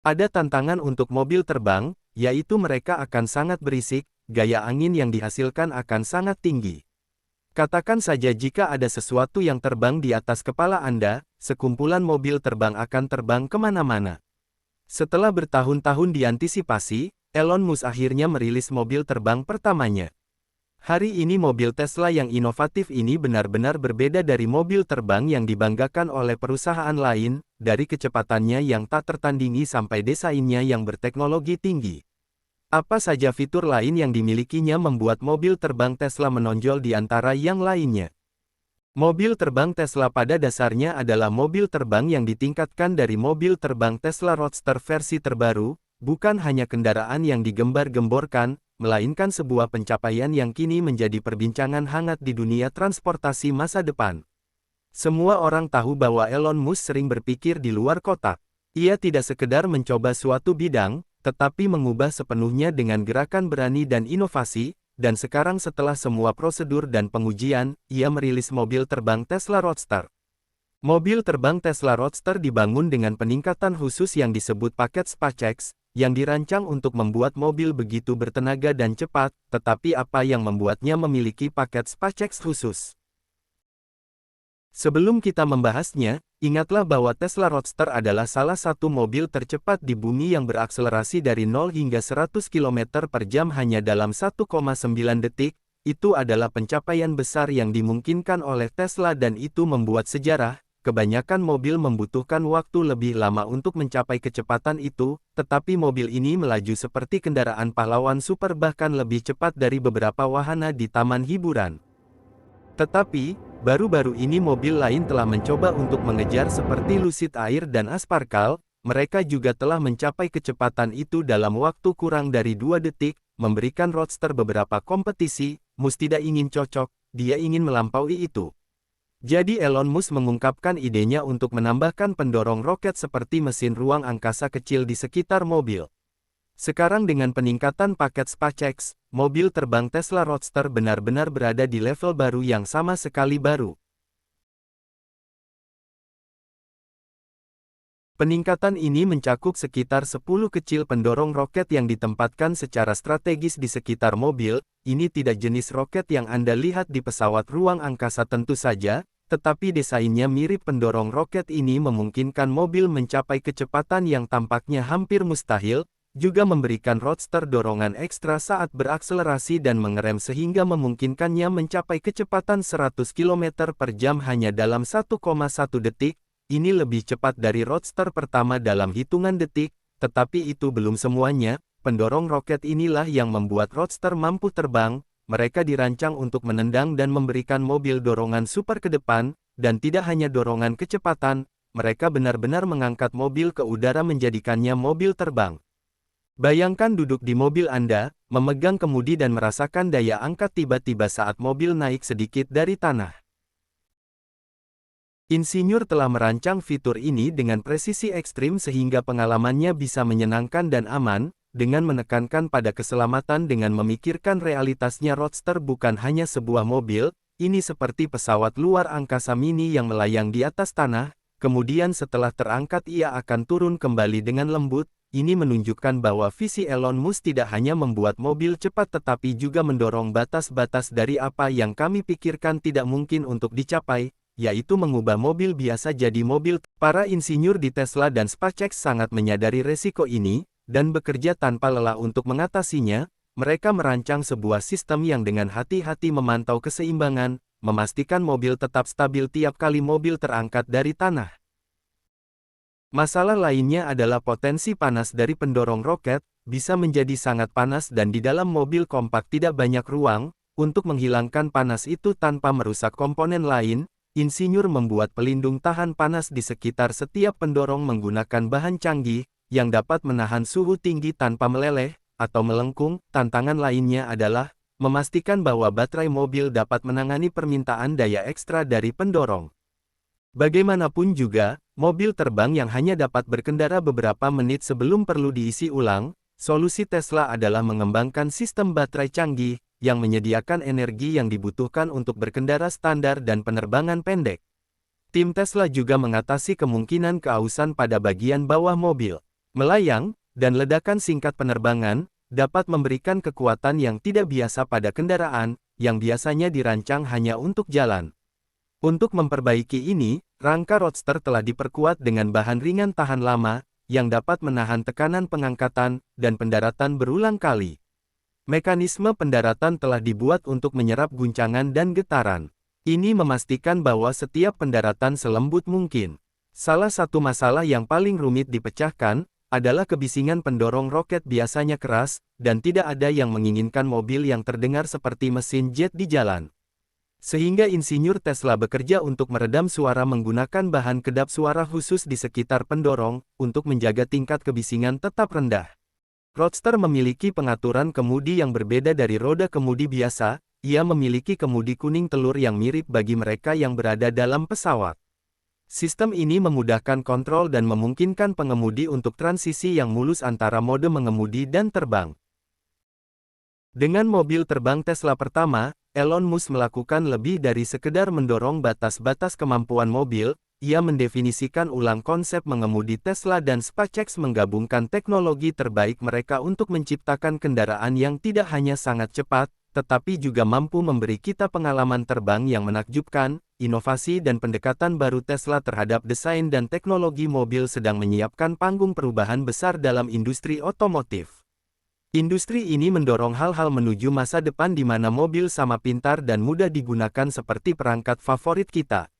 Ada tantangan untuk mobil terbang, yaitu mereka akan sangat berisik, gaya angin yang dihasilkan akan sangat tinggi. Katakan saja jika ada sesuatu yang terbang di atas kepala Anda, sekumpulan mobil terbang akan terbang kemana-mana. Setelah bertahun-tahun diantisipasi, Elon Musk akhirnya merilis mobil terbang pertamanya. Hari ini mobil Tesla yang inovatif ini benar-benar berbeda dari mobil terbang yang dibanggakan oleh perusahaan lain, dari kecepatannya yang tak tertandingi sampai desainnya yang berteknologi tinggi. Apa saja fitur lain yang dimilikinya membuat mobil terbang Tesla menonjol di antara yang lainnya. Mobil terbang Tesla pada dasarnya adalah mobil terbang yang ditingkatkan dari mobil terbang Tesla Roadster versi terbaru, bukan hanya kendaraan yang digembar-gemborkan, melainkan sebuah pencapaian yang kini menjadi perbincangan hangat di dunia transportasi masa depan. Semua orang tahu bahwa Elon Musk sering berpikir di luar kotak. Ia tidak sekedar mencoba suatu bidang, tetapi mengubah sepenuhnya dengan gerakan berani dan inovasi, dan sekarang setelah semua prosedur dan pengujian, ia merilis mobil terbang Tesla Roadster. Mobil terbang Tesla Roadster dibangun dengan peningkatan khusus yang disebut paket SpaceX, yang dirancang untuk membuat mobil begitu bertenaga dan cepat, tetapi apa yang membuatnya memiliki paket SpaceX khusus? Sebelum kita membahasnya, ingatlah bahwa Tesla Roadster adalah salah satu mobil tercepat di bumi yang berakselerasi dari 0 hingga 100 km per jam hanya dalam 1,9 detik. Itu adalah pencapaian besar yang dimungkinkan oleh Tesla dan itu membuat sejarah. Kebanyakan mobil membutuhkan waktu lebih lama untuk mencapai kecepatan itu, tetapi mobil ini melaju seperti kendaraan pahlawan super bahkan lebih cepat dari beberapa wahana di taman hiburan. Tetapi, baru-baru ini mobil lain telah mencoba untuk mengejar seperti Lucid Air dan Sparkle, mereka juga telah mencapai kecepatan itu dalam waktu kurang dari 2 detik, memberikan Roadster beberapa kompetisi. Musk tidak ingin cocok, dia ingin melampaui itu. Jadi Elon Musk mengungkapkan idenya untuk menambahkan pendorong roket seperti mesin ruang angkasa kecil di sekitar mobil. Sekarang dengan peningkatan paket SpaceX, mobil terbang Tesla Roadster benar-benar berada di level baru yang sama sekali baru. Peningkatan ini mencakup sekitar 10 kecil pendorong roket yang ditempatkan secara strategis di sekitar mobil. Ini tidak jenis roket yang Anda lihat di pesawat ruang angkasa tentu saja, tetapi desainnya mirip. Pendorong roket ini memungkinkan mobil mencapai kecepatan yang tampaknya hampir mustahil, juga memberikan Roadster dorongan ekstra saat berakselerasi dan mengerem sehingga memungkinkannya mencapai kecepatan 100 km per jam hanya dalam 1,1 detik. Ini lebih cepat dari Roadster pertama dalam hitungan detik, tetapi itu belum semuanya. Pendorong roket inilah yang membuat Roadster mampu terbang. Mereka dirancang untuk menendang dan memberikan mobil dorongan super ke depan, dan tidak hanya dorongan kecepatan, mereka benar-benar mengangkat mobil ke udara menjadikannya mobil terbang. Bayangkan duduk di mobil Anda, memegang kemudi dan merasakan daya angkat tiba-tiba saat mobil naik sedikit dari tanah. Insinyur telah merancang fitur ini dengan presisi ekstrim sehingga pengalamannya bisa menyenangkan dan aman, dengan menekankan pada keselamatan dengan memikirkan realitasnya. Roadster bukan hanya sebuah mobil, ini seperti pesawat luar angkasa mini yang melayang di atas tanah, kemudian setelah terangkat ia akan turun kembali dengan lembut. Ini menunjukkan bahwa visi Elon Musk tidak hanya membuat mobil cepat tetapi juga mendorong batas-batas dari apa yang kami pikirkan tidak mungkin untuk dicapai, yaitu mengubah mobil biasa jadi mobil. Para insinyur di Tesla dan SpaceX sangat menyadari resiko ini, dan bekerja tanpa lelah untuk mengatasinya. Mereka merancang sebuah sistem yang dengan hati-hati memantau keseimbangan, memastikan mobil tetap stabil tiap kali mobil terangkat dari tanah. Masalah lainnya adalah potensi panas dari pendorong roket, bisa menjadi sangat panas dan di dalam mobil kompak tidak banyak ruang, untuk menghilangkan panas itu tanpa merusak komponen lain. Insinyur membuat pelindung tahan panas di sekitar setiap pendorong menggunakan bahan canggih, yang dapat menahan suhu tinggi tanpa meleleh, atau melengkung. Tantangan lainnya adalah, memastikan bahwa baterai mobil dapat menangani permintaan daya ekstra dari pendorong. Bagaimanapun juga, mobil terbang yang hanya dapat berkendara beberapa menit sebelum perlu diisi ulang, solusi Tesla adalah mengembangkan sistem baterai canggih, yang menyediakan energi yang dibutuhkan untuk berkendara standar dan penerbangan pendek. Tim Tesla juga mengatasi kemungkinan keausan pada bagian bawah mobil. Melayang, dan ledakan singkat penerbangan, dapat memberikan kekuatan yang tidak biasa pada kendaraan, yang biasanya dirancang hanya untuk jalan. Untuk memperbaiki ini, rangka Roadster telah diperkuat dengan bahan ringan tahan lama, yang dapat menahan tekanan pengangkatan dan pendaratan berulang kali. Mekanisme pendaratan telah dibuat untuk menyerap guncangan dan getaran. Ini memastikan bahwa setiap pendaratan selembut mungkin. Salah satu masalah yang paling rumit dipecahkan adalah kebisingan pendorong roket biasanya keras, dan tidak ada yang menginginkan mobil yang terdengar seperti mesin jet di jalan. Sehingga insinyur Tesla bekerja untuk meredam suara menggunakan bahan kedap suara khusus di sekitar pendorong, untuk menjaga tingkat kebisingan tetap rendah. Roadster memiliki pengaturan kemudi yang berbeda dari roda kemudi biasa, ia memiliki kemudi kuning telur yang mirip bagi mereka yang berada dalam pesawat. Sistem ini memudahkan kontrol dan memungkinkan pengemudi untuk transisi yang mulus antara mode mengemudi dan terbang. Dengan mobil terbang Tesla pertama, Elon Musk melakukan lebih dari sekedar mendorong batas-batas kemampuan mobil, ia mendefinisikan ulang konsep mengemudi Tesla dan SpaceX menggabungkan teknologi terbaik mereka untuk menciptakan kendaraan yang tidak hanya sangat cepat, tetapi juga mampu memberi kita pengalaman terbang yang menakjubkan. Inovasi dan pendekatan baru Tesla terhadap desain dan teknologi mobil sedang menyiapkan panggung perubahan besar dalam industri otomotif. Industri ini mendorong hal-hal menuju masa depan di mana mobil sama pintar dan mudah digunakan seperti perangkat favorit kita.